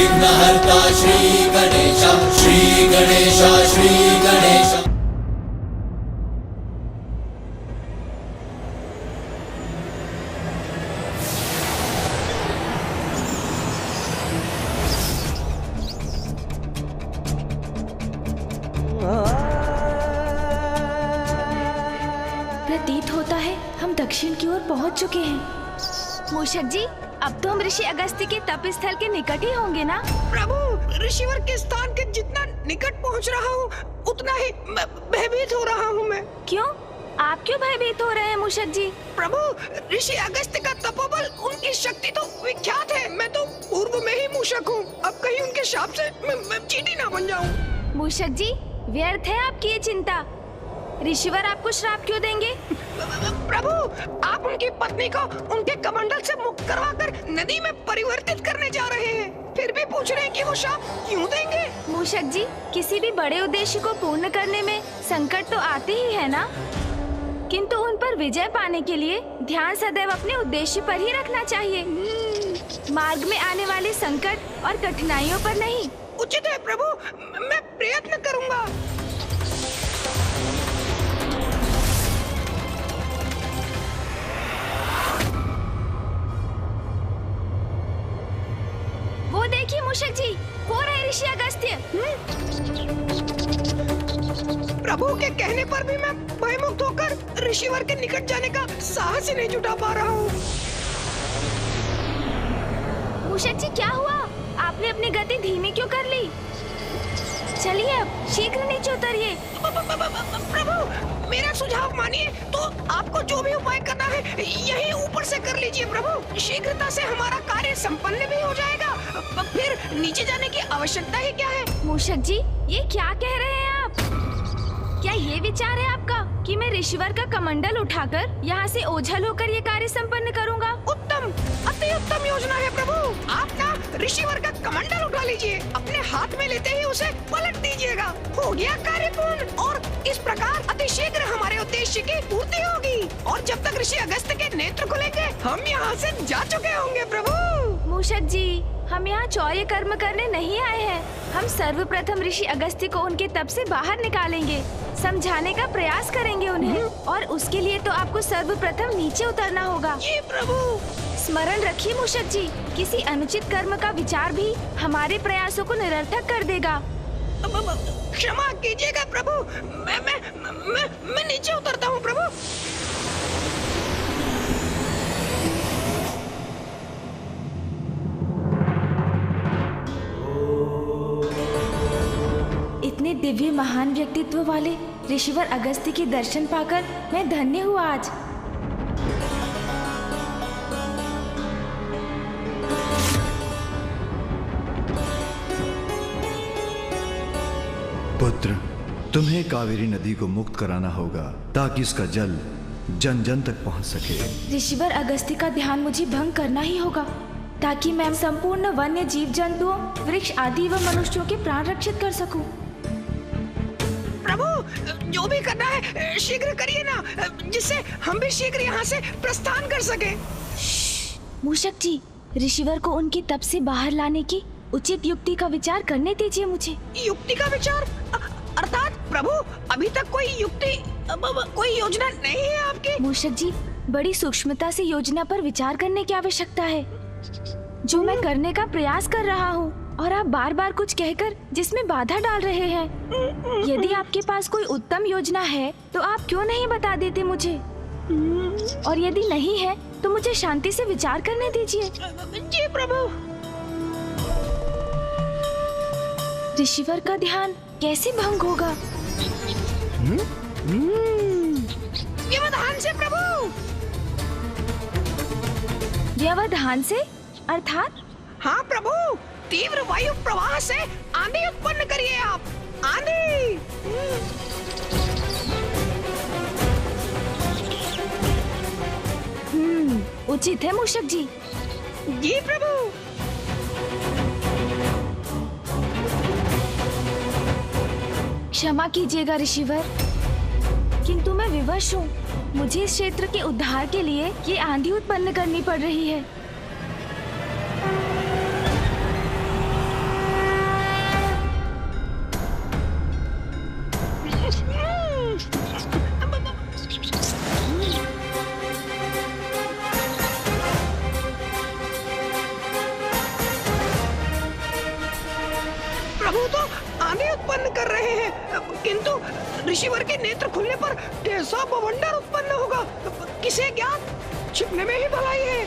विघ्नहर्ता श्री गणेश, श्री गणेश, श्री गणेश। प्रतीत होता है हम दक्षिण की ओर पहुंच चुके हैं। मूषक जी, अब तो हम ऋषि अगस्त्य के तप स्थल के निकट ही होंगे ना? प्रभु, ऋषिवर के स्थान के जितना निकट पहुंच रहा हूँ उतना ही भयभीत हो रहा हूँ मैं। क्यों? आप क्यों भयभीत हो रहे हैं मूषक जी? प्रभु, ऋषि अगस्त्य का तपोबल, उनकी शक्ति तो विख्यात है। मैं तो पूर्व में ही मूषक हूँ, अब कहीं उनके शाप से मैं चींटी ना बन जाऊँ। मूषक जी, व्यर्थ है आपकी ये चिंता। ऋषिवर आपको श्राप क्यों देंगे? प्रभु, आप उनकी पत्नी को उनके कमंडल से मुक्त करवाकर नदी में परिवर्तित करने जा रहे हैं, फिर भी पूछ रहे हैं कि वो शाप क्यों देंगे? मूषक जी, किसी भी बड़े उद्देश्य को पूर्ण करने में संकट तो आते ही है ना, किंतु उन पर विजय पाने के लिए ध्यान सदैव अपने उद्देश्य पर ही रखना चाहिए, मार्ग में आने वाले संकट और कठिनाइयों पर नहीं। उचित है प्रभु, मैं प्रयत्न करूंगा। वो देखिए मूषक जी, वो रहे ऋषि अगस्त्य। प्रभु के कहने पर भी मैं भयमुक्त होकर ऋषिवर के निकट जाने का साहस ही नहीं जुटा पा रहा हूँ। मूषक जी, क्या हुआ? आपने अपनी गति धीमी क्यों कर ली? चलिए अब शीघ्र नीचे उतरिए। प्रभु, मेरा सुझाव मानिए तो आपको जो भी उपाय करना है यही ऊपर से कर लीजिए प्रभु। शीघ्रता से हमारा कार्य संपन्न भी हो जाएगा, फिर नीचे जाने की आवश्यकता ही क्या है? मूषक जी, ये क्या कह रहे हैं आप? क्या ये विचार है आपका कि मैं ऋषिवर का कमंडल उठाकर यहाँ से ओझल होकर ये कार्य संपन्न करूँगा? उत्तम, अति उत्तम योजना है प्रभु। आप ना ऋषिवर का कमंडल उठा लीजिए, अपने हाथ में लेते ही उसे पलट दीजिएगा। हो गया कार्य पूर्ण, और इस प्रकार अति शीघ्र हमारे उद्देश्य की पूर्ति होगी, और जब तक ऋषि अगस्त्य के नेत्र खुलेंगे हम यहाँ से जा चुके होंगे प्रभु। मूषक जी, हम यहाँ चौर्य कर्म करने नहीं आए हैं। हम सर्वप्रथम ऋषि अगस्त्य को उनके तप से बाहर निकालेंगे, समझाने का प्रयास करेंगे उन्हें, और उसके लिए तो आपको सर्वप्रथम नीचे उतरना होगा। जी प्रभु। स्मरण रखिए मूषक जी, किसी अनुचित कर्म का विचार भी हमारे प्रयासों को निरर्थक कर देगा। क्षमा कीजिएगा प्रभु, मैं नीचे उतरता हूँ प्रभु। इतने दिव्य महान व्यक्तित्व वाले ऋषिवर अगस्त्य के दर्शन पाकर मैं धन्य हुआ आज। पुत्र, तुम्हें कावेरी नदी को मुक्त कराना होगा ताकि इसका जल जन जन तक पहुंच सके। ऋषिवर अगस्त्य का ध्यान मुझे भंग करना ही होगा ताकि मैं संपूर्ण वन्य जीव जंतुओं, वृक्ष आदि व मनुष्यों के प्राण रक्षित कर सकूं। प्रभु, जो भी करना है शीघ्र करिए ना, जिससे हम भी शीघ्र यहाँ से प्रस्थान कर सके। मूषक जी, ऋषिवर को उनके तप से बाहर लाने की उचित युक्ति का विचार करने दीजिए मुझे। युक्ति का विचार? अर्थात प्रभु, अभी तक कोई युक्ति, कोई योजना नहीं है आपकी? मूषक जी, बड़ी सूक्ष्मता से योजना पर विचार करने की आवश्यकता है, जो मैं करने का प्रयास कर रहा हूँ, और आप बार बार कुछ कहकर जिसमें बाधा डाल रहे हैं। यदि आपके पास कोई उत्तम योजना है तो आप क्यों नहीं बता देते मुझे, और यदि नहीं है तो मुझे शांति से विचार करने दीजिए। जी प्रभु। ऋषिवर का ध्यान कैसे भंग होगा? व्यवधान से प्रभु। व्यवधान से अर्थात? हाँ प्रभु, तीव्र वायु प्रवाह से आंधी उत्पन्न करिए आप। आंधी। उचित है मूषक जी। जी प्रभु। क्षमा कीजिएगा ऋषिवर, किंतु मैं विवश हूँ। मुझे इस क्षेत्र के उद्धार के लिए ये आंधी उत्पन्न करनी पड़ रही है। प्रभु तो आंधी उत्पन्न कर रहे हैं, किंतु ऋषिवर के नेत्र खुलने पर कैसा बवंडर उत्पन्न होगा किसे ज्ञात। छिपने में ही भलाई है।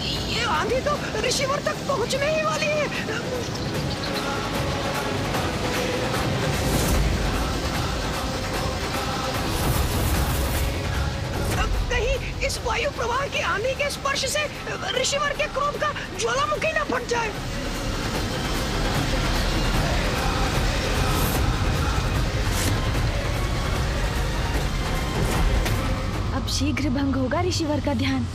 ये आंधी तो ऋषिवर तक पहुंचने ही वाली है। कहीं इस वायु प्रवाह की आंधी के स्पर्श से ऋषिवर के क्रोध का ज्वालामुखी न फट जाए। अब शीघ्र भंग होगा ऋषिवर का ध्यान।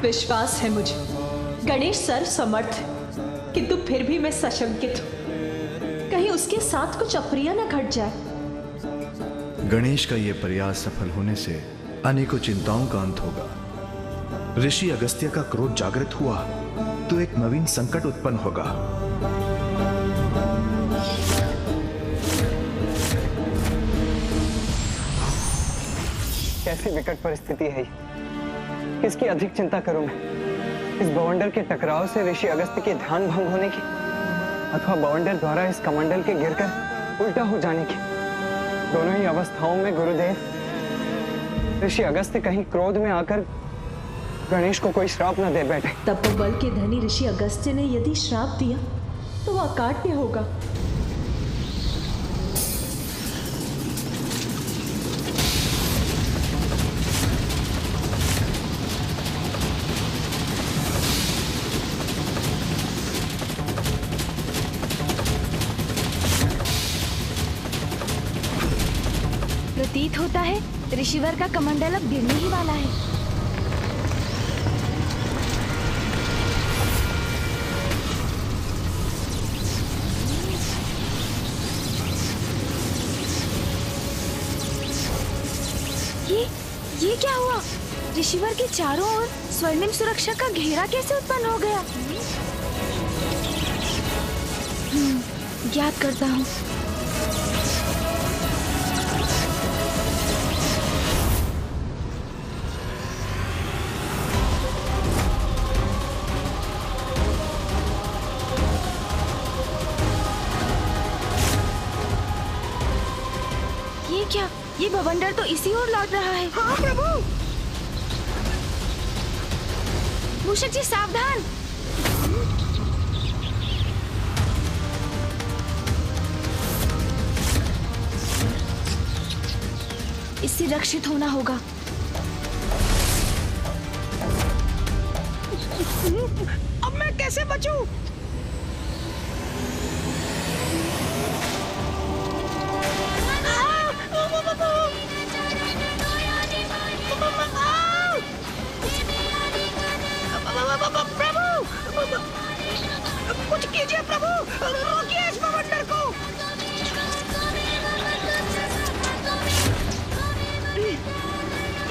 विश्वास है मुझे, गणेश सर्व समर्थ है, किंतु फिर भी मैं सशंकित हूँ। कहीं उसके साथ कुछ अप्रिय न घट जाए। गणेश का यह प्रयास सफल होने से अनेकों चिंताओं का अंत होगा। ऋषि अगस्त्य का क्रोध जागृत हुआ तो एक नवीन संकट उत्पन्न होगा। कैसी विकट परिस्थिति है ये। किसकी अधिक चिंता करूं मैं, इस बवंडर के टकराव से ऋषि अगस्त्य के ध्यान भंग होने की, अथवा बवंडर द्वारा इस कमंडल के गिरकर उल्टा हो जाने की। दोनों ही अवस्थाओं में गुरुदेव, ऋषि अगस्त्य कहीं क्रोध में आकर गणेश को कोई श्राप न दे बैठे। तपोबल के धनी ऋषि अगस्त्य ने यदि श्राप दिया तो वह अकाट्य होगा। प्रतीत होता है ऋषिवर का कमंडल अब गिरने ही वाला है। ये क्या हुआ? ऋषिवर के चारों ओर स्वर्णिम सुरक्षा का घेरा कैसे उत्पन्न हो गया? ज्ञात करता हूँ। ये क्या? ये बवंडर तो इसी ओर लौट रहा है। हाँ प्रभु। मूषक जी सावधान। इससे रक्षित होना होगा। अब मैं कैसे बचूं? प्रभु, कुछ कीजिए प्रभु, रोकिए इस बवंडर को।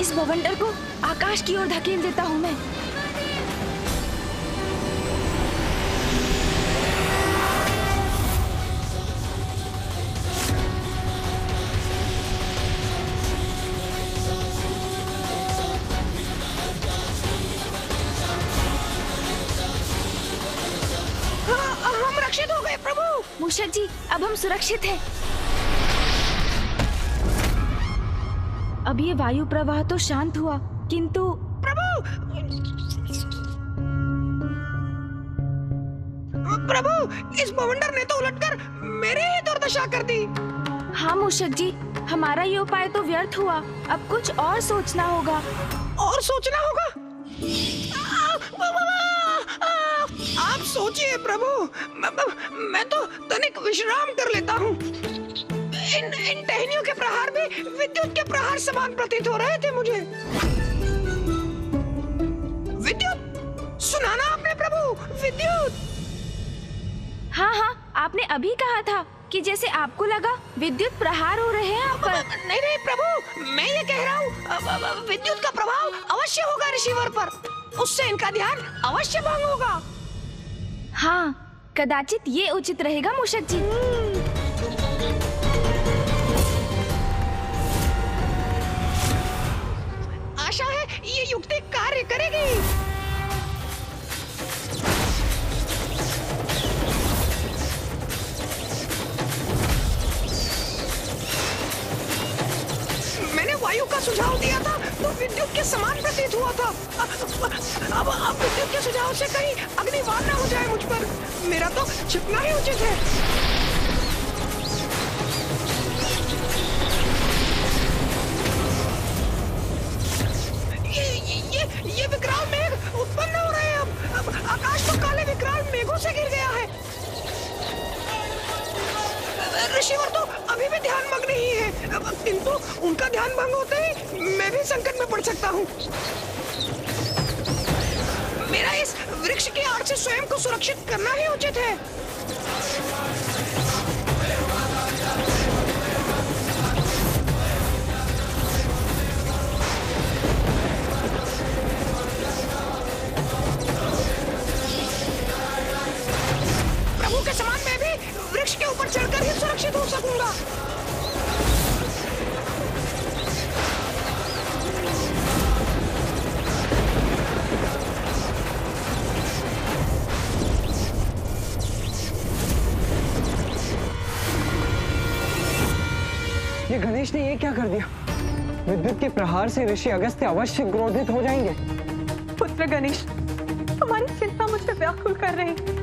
इस बवंडर को आकाश की ओर धकेल देता हूँ मैं। हम रक्षित हो गए प्रभु। मूषक जी, अब हम सुरक्षित हैं। अब ये वायु प्रवाह तो शांत हुआ, किंतु प्रभु, इस बवंडर ने तो उलटकर मेरी ही दुर्दशा कर दी। हाँ मूषक जी, हमारा ये उपाय तो व्यर्थ हुआ। अब कुछ और सोचना होगा। और सोचना होगा? प्रभु, मैं तो तनिक विश्राम कर लेता हूँ। इन टहनियों के प्रहार भी विद्युत के प्रहार समान प्रतीत हो रहे थे मुझे। विद्युत, सुना ना आपने प्रभु, विद्युत। हाँ हाँ, आपने अभी कहा था कि जैसे आपको लगा विद्युत प्रहार हो रहे हैं आप पर। नहीं नहीं प्रभु, मैं ये कह रहा हूँ विद्युत का प्रभाव अवश्य होगा रिसीवर पर, उससे इनका ध्यान अवश्य भंग होगा। हाँ, कदाचित ये उचित रहेगा मूषक जी। आशा है ये युक्ति कार्य करेगी। मैंने वायु का सुझाव दिया था तो विद्युत के समान प्रतीत हुआ था। अब विद्युत के सुझाव से कहीं अग्निवार ना हो जाए मुझ पर। मेरा तो छिपना ही उचित है। ये विकराल मेघ उत्पन्न हो रहे हैं। अब आकाश तो काले विकराल मेघों से घिर गया है। ऋषिवर तो अभी भी ध्यान मग्न ही है, किंतु उनका ध्यान भंग होते ही मैं भी संकट में पड़ सकता हूँ। मेरा इस वृक्ष की आड़ से स्वयं को सुरक्षित करना ही उचित है। प्रभु के समान मैं भी वृक्ष के ऊपर चढ़कर ही सुरक्षित हो सकूंगा। ये गणेश ने ये क्या कर दिया? विद्युत के प्रहार से ऋषि अगस्त्य अवश्य क्रोधित हो जाएंगे। पुत्र गणेश, तुम्हारी चिंता मुझे व्याकुल कर रही है।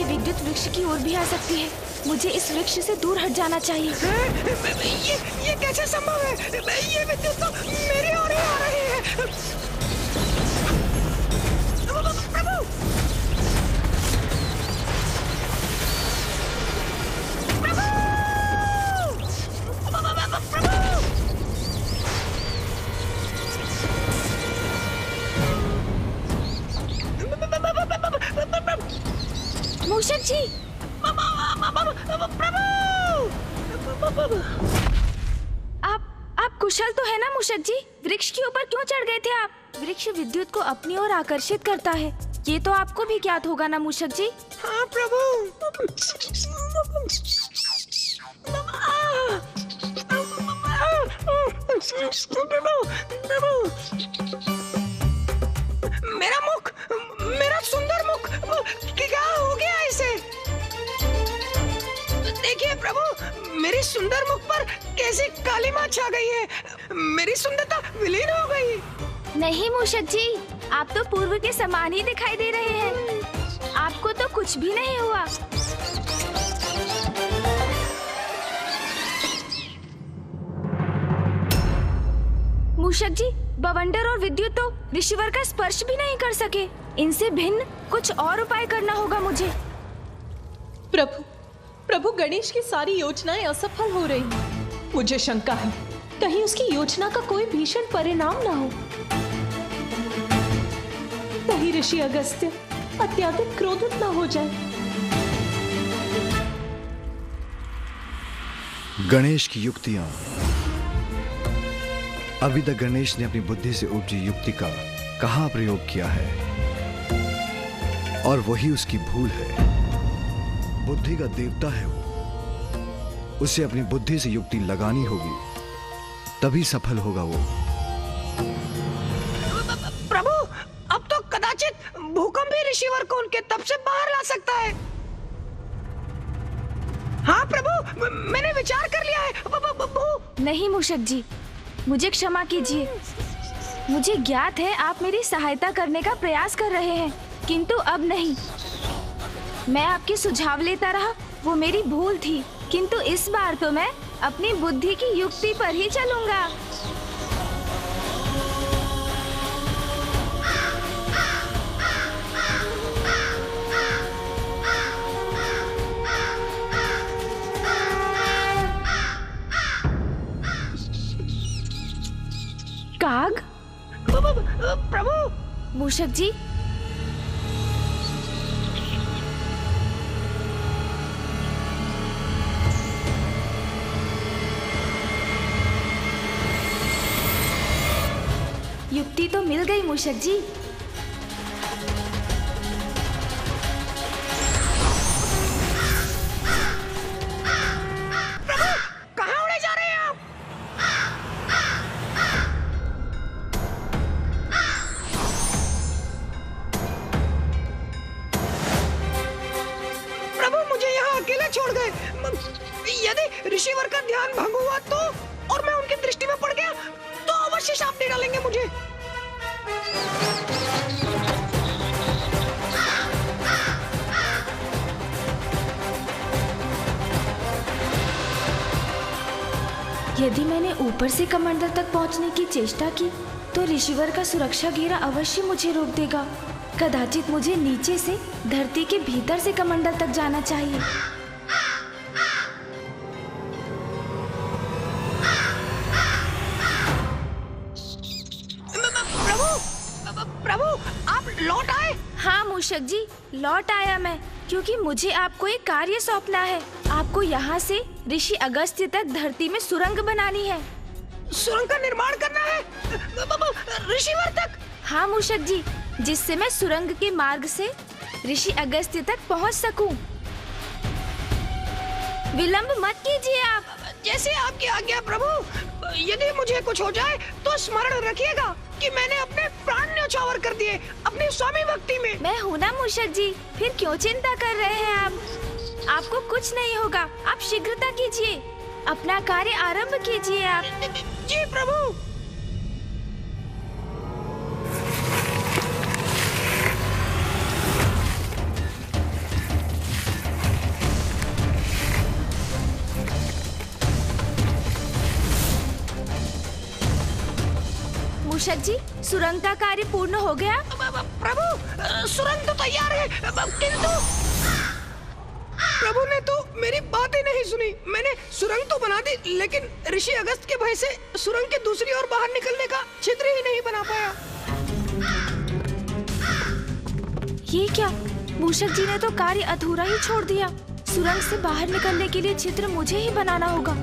विद्युत वृक्ष की ओर भी आ सकती है। मुझे इस वृक्ष से दूर हट जाना चाहिए। ये कैसे संभव है? ये विद्युत तो मेरी ओर ही आ रही है। प्रभु, मूषक जी, आप कुशल तो है ना मूषक जी? वृक्ष के ऊपर क्यों चढ़ गए थे आप? वृक्ष विद्युत को अपनी ओर आकर्षित करता है, ये तो आपको भी ज्ञात होगा ना मूषक जी? हाँ प्रभु। मेरा मुख, मेरा सुंदर मुख, क्या हो गया इसे? देखिए प्रभु, मेरी सुंदर मुख पर कैसी कालिमा छा गई है। मेरी सुंदरता विलीन हो गई। नहीं मूषक जी, आप तो पूर्व के समान ही दिखाई दे रहे हैं। आपको तो कुछ भी नहीं हुआ। मूषक जी, बवंडर और विद्युत तो ऋषिवर का स्पर्श भी नहीं कर सके। इनसे भिन्न कुछ और उपाय करना होगा मुझे। प्रभु गणेश की सारी योजनाएं असफल हो रही हैं। मुझे शंका है, कहीं उसकी योजना का कोई भीषण परिणाम ना हो। कहीं ऋषि अगस्त्य अत्यधिक क्रोधित ना हो जाए। गणेश की युक्तियां। अभी तक गणेश ने अपनी बुद्धि से उपजी युक्ति का कहां प्रयोग किया है, और वही उसकी भूल है। बुद्धि का देवता है वो, उसे अपनी बुद्धि से युक्ति लगानी होगी, तभी सफल होगा वो। प्रभु, अब तो कदाचित भूकंप भी ऋषिवर को उनके तप से बाहर ला सकता है। हाँ प्रभु, मैंने विचार कर लिया है। नहीं मूषक जी, मुझे क्षमा कीजिए। मुझे ज्ञात है आप मेरी सहायता करने का प्रयास कर रहे हैं, किंतु अब नहीं। मैं आपके सुझाव लेता रहा, वो मेरी भूल थी, किंतु इस बार तो मैं अपनी बुद्धि की युक्ति पर ही चलूंगा। काग? प्रभु, मूषक जी, युक्ति तो मिल गई मूषक जी। प्रभु, कहाँ उड़े जा रहे हैं आप? प्रभु, मुझे यहाँ अकेले छोड़ गए। यदि ऋषिवर का ध्यान भंग हुआ तो, और मैं उनकी दृष्टि में पड़ गया तो अवश्य शाप दे डालेंगे मुझे। यदि मैंने ऊपर से कमंडल तक पहुंचने की चेष्टा की तो ऋषिवर का सुरक्षा घेरा अवश्य मुझे रोक देगा। कदाचित मुझे नीचे से धरती के भीतर से कमंडल तक जाना चाहिए। प्रभु, आप लौट आए? हाँ मूषक जी, लौट आया मैं, क्योंकि मुझे आपको एक कार्य सौंपना है। आपको यहाँ से ऋषि अगस्त्य तक धरती में सुरंग बनानी है। सुरंग का निर्माण करना है ऋषिवर तक? हाँ मूषक जी, जिससे मैं सुरंग के मार्ग से ऋषि अगस्त्य तक पहुँच सकूं। विलंब मत कीजिए आप। जैसे आपकी आज्ञा प्रभु। यदि मुझे कुछ हो जाए तो स्मरण रखिएगा कि मैंने अपने प्राण न्यौछावर कर दिए अपनी स्वामी भक्ति में। मैं हूँ ना मूषक जी, फिर क्यों चिंता कर रहे हैं आप? आपको कुछ नहीं होगा, आप शीघ्रता कीजिए, अपना कार्य आरंभ कीजिए आप। जी प्रभु। मूषक जी, सुरंग का कार्य पूर्ण हो गया? प्रभु, सुरंग तो तैयार है, किंतु प्रभु ने तो मेरी बात ही नहीं सुनी। मैंने सुरंग तो बना दी, लेकिन ऋषि अगस्त के भय से सुरंग के दूसरी ओर बाहर निकलने का छिद्र ही नहीं बना पाया। ये क्या? मूषक जी ने तो कार्य अधूरा ही छोड़ दिया। सुरंग से बाहर निकलने के लिए छिद्र मुझे ही बनाना होगा।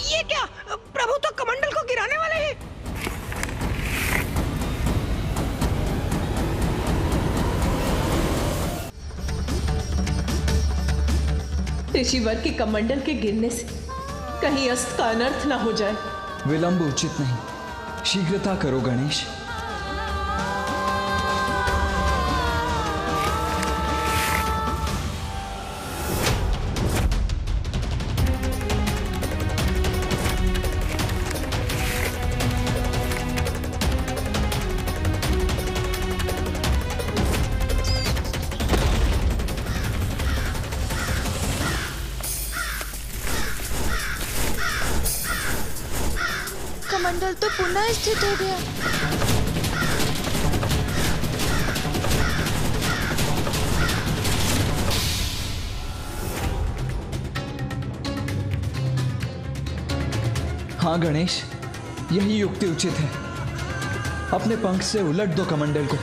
ये क्या? प्रभु तो कमंडल को गिराने वाले हैं। ऋषिवर के कमंडल के गिरने से कहीं अस्त का अनर्थ न हो जाए। विलंब उचित नहीं, शीघ्रता करो गणेश। कमंडल तो पुनः स्थित हो गया। हाँ गणेश, यही युक्ति उचित है। अपने पंख से उलट दो कमंडल को,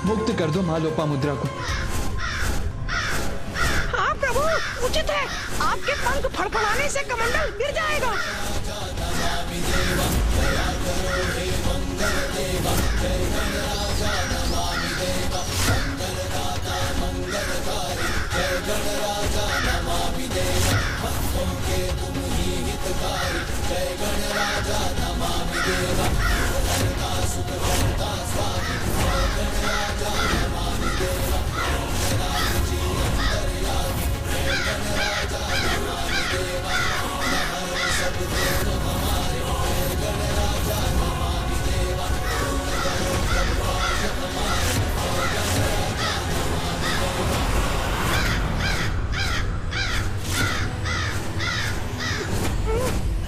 मुक्त कर दो माँ लोपामुद्रा को। हाँ प्रभु, उचित है। आपके पंख फड़फड़ाने से कमंडल गिर जाएगा।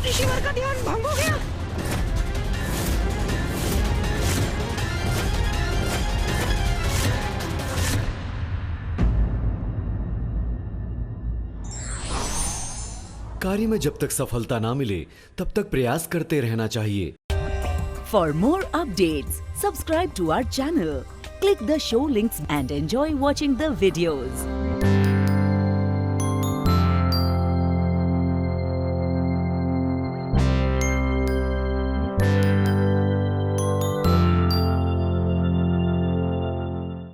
ऋषिवर का ध्यान भंग हो गया। कार्य में जब तक सफलता ना मिले तब तक प्रयास करते रहना चाहिए। For more updates, subscribe to our channel, click the show links and enjoy watching the videos.